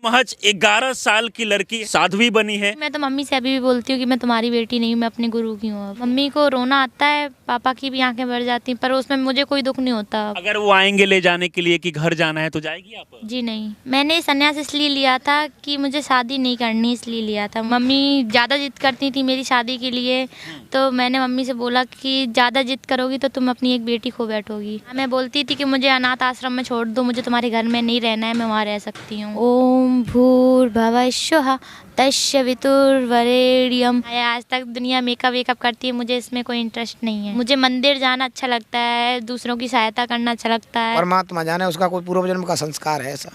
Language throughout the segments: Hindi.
महज 11 साल की लड़की साध्वी बनी है। मैं तो मम्मी से अभी भी बोलती हूँ कि मैं तुम्हारी बेटी नहीं हूँ, मैं अपने गुरु की हूँ। मम्मी को रोना आता है, पापा की भी आंखें भर जाती हैं, पर उसमें मुझे कोई दुख नहीं होता। अगर वो आएंगे ले जाने के लिए कि घर जाना है तो जाएगी आप? जी नहीं, मैंने संन्यास इसलिए लिया था कि मुझे शादी नहीं करनी, इसलिए लिया था। मम्मी ज़्यादा जिद करती थी मेरी शादी के लिए, तो मैंने मम्मी से बोला कि ज़्यादा जिद करोगी तो तुम अपनी एक बेटी खो बैठोगी। मैं बोलती थी कि मुझे अनाथ आश्रम में छोड़ दो, मुझे तुम्हारे घर में नहीं रहना है, मैं वहाँ रह सकती हूँ। ओम भूर्भुवः स्वः तस्य वितुर्वरेण्यम। आज तक दुनिया मेकअप वेकअप करती है, मुझे इसमें कोई इंटरेस्ट नहीं है। मुझे मंदिर जाना अच्छा लगता है, दूसरों की सहायता करना अच्छा लगता है। परमात्मा जाने उसका कोई पूर्व जन्म का संस्कार है, ऐसा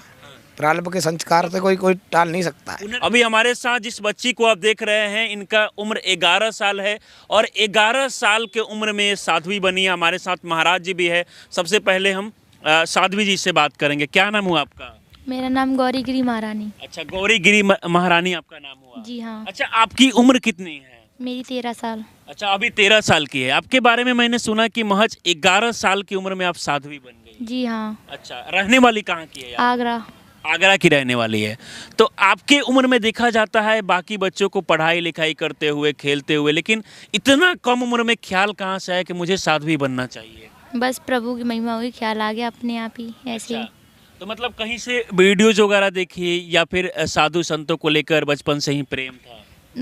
प्रारब्ध के संस्कार से कोई टाल नहीं सकता है। अभी हमारे साथ जिस बच्ची को आप देख रहे हैं, इनका उम्र 11 साल है और 11 साल के उम्र में ये साध्वी बनी है। हमारे साथ महाराज जी भी है। सबसे पहले हम साध्वी जी से बात करेंगे। क्या नाम हुआ आपका? मेरा नाम गौरीगिरी महारानी। अच्छा, गौरीगिरी महारानी आपका नाम हुआ? जी हाँ। अच्छा, आपकी उम्र कितनी है? मेरी 13 साल। अच्छा, अभी 13 साल की है। आपके बारे में मैंने सुना कि महज 11 साल की उम्र में आप साध्वी बन गई। जी हाँ। अच्छा, रहने वाली कहाँ की है आप? आगरा। आगरा की रहने वाली है। तो आपके उम्र में देखा जाता है बाकी बच्चों को पढ़ाई लिखाई करते हुए, खेलते हुए, लेकिन इतना कम उम्र में ख्याल कहाँ से आया कि मुझे साध्वी बनना चाहिए? बस प्रभु की महिमा हुई, ख्याल आ गया अपने आप ही ऐसे ही। अच्छा, तो मतलब कहीं से वीडियोज वगैरह देखी या फिर साधु संतों को लेकर बचपन से ही प्रेम था?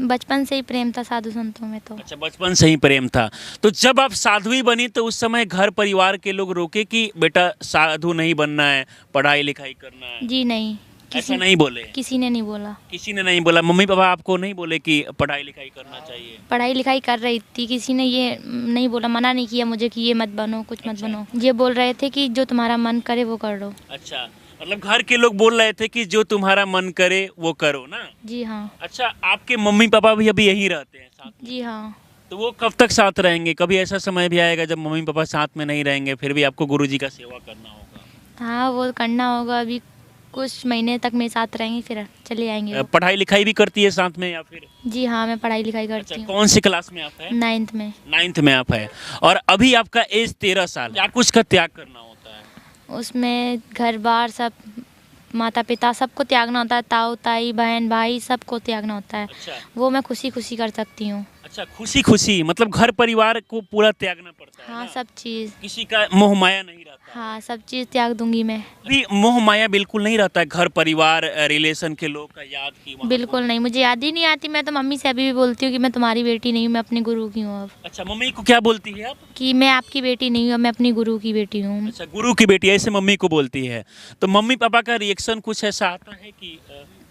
बचपन से ही प्रेम था साधु संतों में तो। अच्छा, बचपन से ही प्रेम था। तो जब आप साध्वी बनी तो उस समय घर परिवार के लोग रोके कि बेटा साधु नहीं बनना है, पढ़ाई लिखाई करना है? जी नहीं, ऐसा नहीं बोले? किसी ने नहीं बोला। किसी ने नहीं बोला? मम्मी पापा आपको नहीं बोले कि पढ़ाई लिखाई करना चाहिए? पढ़ाई लिखाई कर रही थी, किसी ने ये नहीं बोला, मना नहीं किया मुझे कि ये मत बनो, कुछ मत बनो। ये बोल रहे थे कि जो तुम्हारा मन करे वो कर लो। अच्छा, मतलब घर के लोग बोल रहे थे कि जो तुम्हारा मन करे वो करो ना? जी हाँ। अच्छा, आपके मम्मी पापा भी अभी यहीं रहते हैं साथ में? जी हाँ। तो वो कब तक साथ रहेंगे? कभी ऐसा समय भी आएगा जब मम्मी पापा साथ में नहीं रहेंगे, फिर भी आपको गुरुजी का सेवा करना होगा? हाँ, वो करना होगा। अभी कुछ महीने तक मेरे साथ रहेंगे, फिर चले आएंगे वो। पढ़ाई लिखाई भी करती है साथ में या फिर? जी हाँ, मैं पढ़ाई लिखाई करती अच्छा, हूँ। कौन सी क्लास में आप है? 9th में। 9th में आप है और अभी आपका एज 13 साल। क्या कुछ का त्याग करना होता है? उसमें घर बार सब, माता पिता सबको त्यागना होता है, ताऊ ताई बहन भाई सबको त्यागना होता है। अच्छा। वो मैं खुशी खुशी कर सकती हूँ। अच्छा, खुशी खुशी मतलब घर परिवार को पूरा त्यागना पड़ता है हाँ, ना? सब चीज़। किसी का मोह माया नहीं रहता? हाँ, सब चीज़ त्याग दूंगी मैं। अभी मोह माया बिल्कुल नहीं रहता है? घर परिवार रिलेशन के लोग का याद की वहाँ बिल्कुल नहीं, मुझे याद ही नहीं आती। मैं तो मम्मी से अभी भी बोलती हूँ कि मैं तुम्हारी बेटी नहीं हूँ, मैं अपने गुरु की हूँ अब। अच्छा, मम्मी को क्या बोलती है आप? कि मैं आपकी बेटी नहीं हूँ, मैं अपनी गुरु की बेटी हूँ। अच्छा, गुरु की बेटी ऐसे मम्मी को बोलती है। तो मम्मी पापा का रिएक्शन कुछ ऐसा आता है कि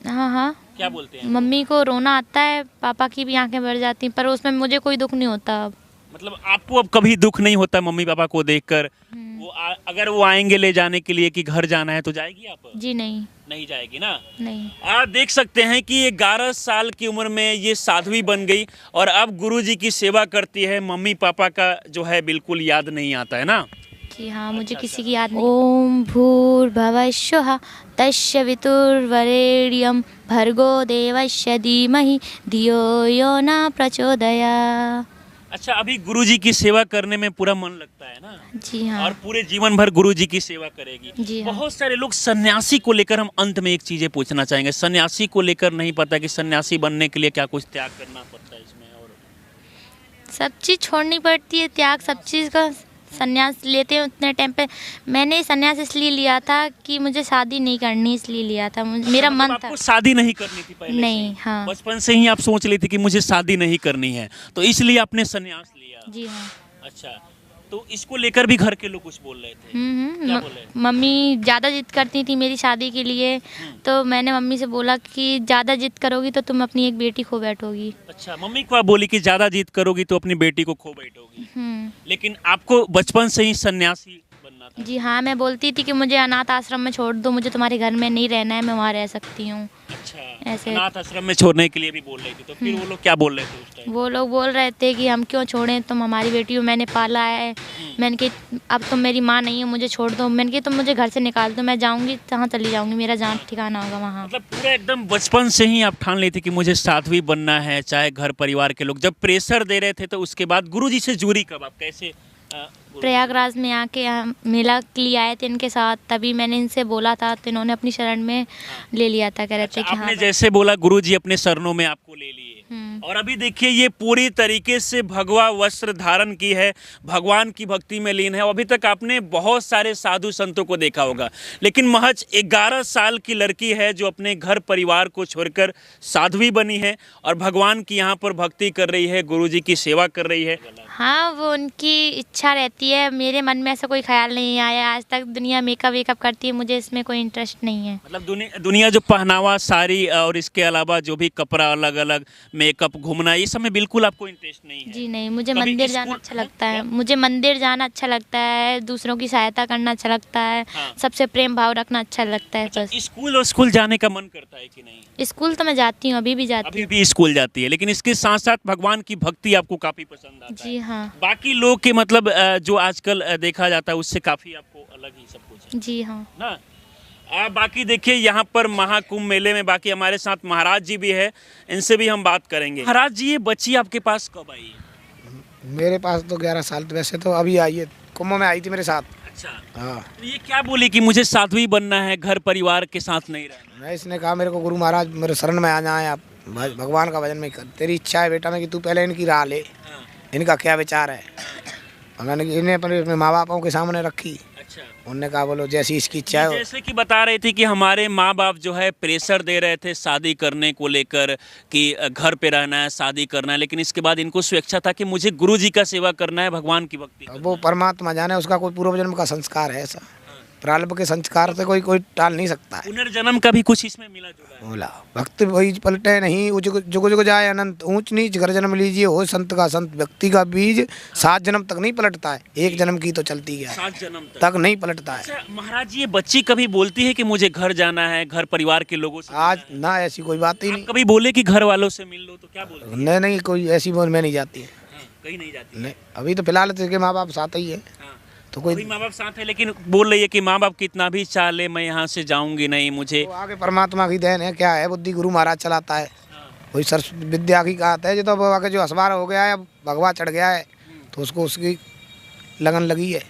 हाँ हाँ, क्या बोलते हैं? मम्मी को रोना आता है, पापा की भी आंखें भर जाती हैं, पर उसमें मुझे कोई दुख नहीं होता अब। मतलब आपको अब कभी दुख नहीं होता मम्मी पापा को देखकर? वो अगर वो आएंगे ले जाने के लिए कि घर जाना है तो जाएगी आप? जी नहीं। नहीं जाएगी ना? नहीं। आप देख सकते हैं कि 11 साल की उम्र में ये साध्वी बन गई और अब गुरुजी की सेवा करती है। मम्मी पापा का जो है बिल्कुल याद नहीं आता है ना? जी हाँ, मुझे किसी की याद नहीं। ओम भूर्भुवः स्वः तस्य वितुर्वरेण्यम भर्गो देवस्य धीमहि धियो यो न प्रचोदयात्। अच्छा, अभी गुरुजी की सेवा करने में पूरा मन लगता है ना? जी हाँ। और पूरे जीवन भर गुरुजी की सेवा करेगी। जी हाँ। बहुत सारे लोग सन्यासी को लेकर, हम अंत में एक चीजें पूछना चाहेंगे, सन्यासी को लेकर नहीं पता कि सन्यासी बनने के लिए क्या कुछ त्याग करना पड़ता है इसमें? और सब चीज़ छोड़नी पड़ती है, त्याग सब चीज़ का। संन्यास लेते हैं उतने टाइम पे। मैंने संन्यास इसलिए लिया था कि मुझे शादी नहीं करनी, इसलिए लिया था। मेरा मन था। आपको शादी नहीं करनी थी पहले नहीं, से? हाँ। बचपन से ही आप सोच लेती कि मुझे शादी नहीं करनी है, तो इसलिए आपने संन्यास लिया? जी हाँ। अच्छा, तो इसको लेकर भी घर के लोग कुछ बोल रहे थे? क्या बोल रहे थे? मम्मी ज़्यादा जिद करती थी मेरी शादी के लिए, तो मैंने मम्मी से बोला कि ज़्यादा जिद करोगी तो तुम अपनी एक बेटी खो बैठोगी। अच्छा, मम्मी को आप बोली कि ज्यादा जिद करोगी तो अपनी बेटी को खो बैठोगी, लेकिन आपको बचपन से ही सन्यासी बनना था? जी हाँ, मैं बोलती थी कि मुझे अनाथ आश्रम में छोड़ दो, मुझे तुम्हारे घर में नहीं रहना है, मैं वहाँ रह सकती हूँ। अच्छा, ऐसे। अनाथ आश्रम में छोड़ने के लिए भी बोल रही थी, तो फिर वो लोग क्या बोल रहे थे उस टाइम? वो लोग बोल रहे थे कि हम क्यों छोड़ें, तुम हमारी बेटी हो, मैंने पाला है। मैंने कि अब तुम मेरी माँ नहीं हो, मुझे छोड़ दो। मैंने कि तुम मुझे घर से निकाल दो, मैं जाऊँगी कहाँ चली जाऊँगी, मेरा जहाँ ठिकाना होगा वहाँ। मतलब पूरा एकदम बचपन से ही आप ठान लेते कि मुझे साध्वी बनना है, चाहे घर परिवार के लोग जब प्रेशर दे रहे थे, तो उसके बाद गुरुजी से जुड़ी कब आप? कैसे प्रयागराज में आके हम मेला के लिए आए थे इनके साथ, तभी मैंने इनसे बोला था तो इन्होंने अपनी शरण में ले लिया था। कह रहे थे कि आपने हाँ जैसे बोला गुरुजी अपने शरणों में आपको ले लिए। हम्म। और अभी देखिए ये पूरी तरीके से भगवा वस्त्र धारण की है, भगवान की भक्ति में लीन है। अभी तक आपने बहुत सारे साधु संतों को देखा होगा, लेकिन महज 11 साल की लड़की है जो अपने घर परिवार को छोड़कर साध्वी बनी है और भगवान की यहाँ पर भक्ति कर रही है, गुरुजी की सेवा कर रही है। हाँ, वो उनकी इच्छा रहती है। मेरे मन में ऐसा कोई ख्याल नहीं आया आज तक। दुनिया मेकअप वेकअप करती है, मुझे इसमें कोई इंटरेस्ट नहीं है। मतलब दुनिया जो पहनावा, साड़ी और इसके अलावा जो भी कपड़ा, अलग अलग मेकअप, घूमना, ये सब में बिल्कुल आपको इंटरेस्ट नहीं है? जी नहीं, मुझे कभी मंदिर जाना अच्छा लगता है। मुझे मंदिर जाना अच्छा लगता है, दूसरों की सहायता करना अच्छा लगता है, हाँ। सबसे प्रेम भाव रखना अच्छा लगता है। बस स्कूल और स्कूल जाने का मन करता है कि नहीं? स्कूल तो मैं जाती हूँ, अभी भी जाती अभी भी स्कूल जाती है, लेकिन इसके साथ साथ भगवान की भक्ति आपको काफी पसंद हूँ। आता जी है। हाँ। बाकी लोग के मतलब जो आजकल देखा जाता है उससे काफी आपको अलग ही सब कुछ है जी हाँ। ना। बाकी देखिए यहाँ पर महाकुंभ मेले में बाकी हमारे साथ महाराज जी भी है, इनसे भी हम बात करेंगे। महाराज जी, ये बच्ची आपके पास कब आई है? मेरे पास तो 11 साल, तो वैसे तो अभी आई है, कुंभ में आई थी मेरे साथ। अच्छा, हाँ, तो ये क्या बोली कि मुझे साध्वी बनना है, घर परिवार के साथ नहीं रहना? मैं इसने कहा मेरे को गुरु महाराज मेरे शरण में आ जाए, आप भगवान का भजन में कर, तेरी इच्छा है बेटा में कि तू पहले इनकी राह ले, हाँ, इनका क्या विचार है। और मैंने इन्हें अपने माँ बापों के सामने रखी, अच्छा। उनने कहा बोलो जैसी इसकी इच्छा है। जैसे कि बता रही थी कि हमारे माँ बाप जो है प्रेशर दे रहे थे शादी करने को लेकर कि घर पे रहना है, शादी करना है, लेकिन इसके बाद इनको स्वेच्छा था कि मुझे गुरु जी का सेवा करना है, भगवान की भक्ति अब वो परमात्मा जाने, उसका कोई पूर्व जन्म का संस्कार है ऐसा। प्रारब्ध के संस्कार से कोई टाल नहीं सकता है। पुनर्जन्म का भी कुछ इसमें मिला जुला है। बोला भक्त वही पलटे नहीं, जुग जुग जाए अनंत, ऊंच नीच घर जन्म लीजिए, हो संत का संत, व्यक्ति का बीज 7 जन्म तक नहीं पलटता है, 1 जन्म की तो चलती है, 7 जन्म तक नहीं पलटता है। अच्छा महाराज जी, ये बच्ची कभी बोलती है कि मुझे घर जाना है, घर परिवार के लोगों से आज ना ऐसी कोई बात ही आप नहीं। कभी बोले कि घर वालों से मिल लो तो क्या बोलते हैं? नहीं नहीं, कोई ऐसी बोल में नहीं जाती है। हाँ, कहीं नहीं जाती। नहीं, अभी तो फिलहाल तो इसके माँ बाप साथ ही है, हाँ, तो कोई अभी माँ बाप साथ है, लेकिन बोल रही है कि माँ बाप कितना भी चाह ले मैं यहाँ से जाऊंगी नहीं, मुझे। तो आगे परमात्मा की देन है, क्या है, बुद्धि गुरु महाराज चलाता है। कोई सरस्वती विद्या की कहात है, जो तो अब आगे जो असवार हो गया है, भगवा चढ़ गया है, तो उसको उसकी लगन लगी है,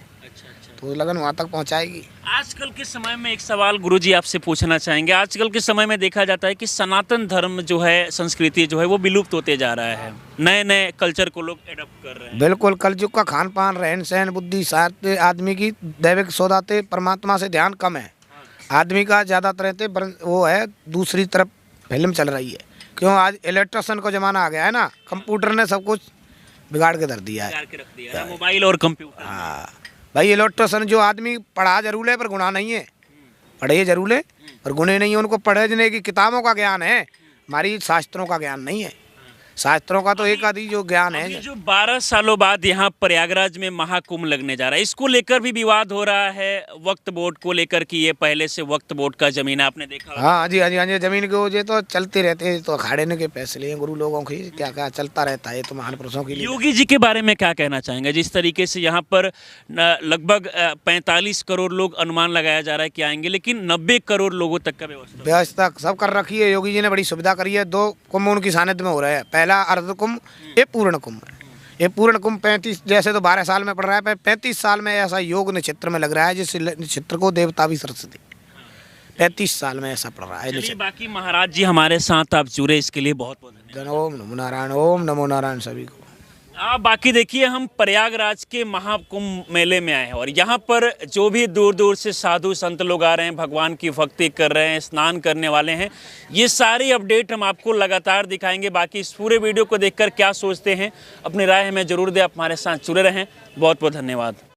तो लगन वहाँ तक पहुँचाएगी। आजकल के समय में एक सवाल गुरुजी आपसे पूछना चाहेंगे। आजकल के समय में देखा जाता है कि सनातन धर्म जो है, संस्कृति जो है, वो विलुप्त होते जा रहा है। नए नए कल्चर को लोग एडॉप्ट कर रहे हैं। बिल्कुल, कलयुग का खान पान, रहन सहन, बुद्धि, साहित्य, आदमी की दैविक सौदाते, परमात्मा से ध्यान कम है। आदमी का ज़्यादातर रहते वो है, दूसरी तरफ फिल्म चल रही है। क्यों, आज इलेक्ट्रिशियन का ज़माना आ गया है ना, कंप्यूटर ने सब कुछ बिगाड़ के धर दिया है। बिगाड़ के रख दिया है, मोबाइल और कंप्यूटर। हाँ भाई, इलेक्ट्रिशियन जो आदमी पढ़ा जरूर है पर गुनाह नहीं है, पढ़े जरूर है पर गुने नहीं है। उनको पढ़ने की किताबों का ज्ञान है, हमारी शास्त्रों का ज्ञान नहीं है। शास्त्रों का तो एक आदि जो ज्ञान अभी है। जो 12 सालों बाद यहाँ प्रयागराज में महाकुंभ लगने जा रहा है, इसको लेकर भी विवाद हो रहा है वक्फ बोर्ड को लेकर कि ये पहले से वक्फ बोर्ड का जमीन है, आपने देखा होगा। हाँ जी, हाँ जी, हाँ जी, जमीन के वजह तो चलते रहते हैं, तो अखाड़े के फैसले हैं गुरु लोगों की, क्या क्या चलता रहता है, तो महान पुरुषों के लिए। योगी जी के बारे में क्या कहना चाहेंगे? जिस तरीके से यहाँ पर लगभग 45 करोड़ लोग अनुमान लगाया जा रहा है कि आएंगे, लेकिन 90 करोड़ लोगों तक का व्यवस्था सब कर रखी है। योगी जी ने बड़ी सुविधा करी है। 2 कुंभ उनकी सानिध्य में हो रहे हैं, पहला अर्ध कुंभ, ये पूर्ण कुंभ है। ये पूर्ण कुंभ 35 जैसे तो 12 साल में पड़ रहा है, 35 साल में ऐसा योग नक्षत्र में लग रहा है, जिस नक्षत्र को देवता भी सरस्वती, 35 साल में ऐसा पड़ रहा है। चलिए, बाकी महाराज जी हमारे साथ आप जुड़े, इसके लिए बहुत बहुत धन्यवाद। ओम नमो नारायण, ओम नमो नारायण सभी को। बाकी देखिए, हम प्रयागराज के महाकुंभ मेले में आए हैं और यहाँ पर जो भी दूर दूर से साधु संत लोग आ रहे हैं, भगवान की भक्ति कर रहे हैं, स्नान करने वाले हैं, ये सारी अपडेट हम आपको लगातार दिखाएंगे। बाकी इस पूरे वीडियो को देखकर क्या सोचते हैं, अपनी राय हमें जरूर दें। आप हमारे साथ जुड़े रहें। बहुत बहुत धन्यवाद।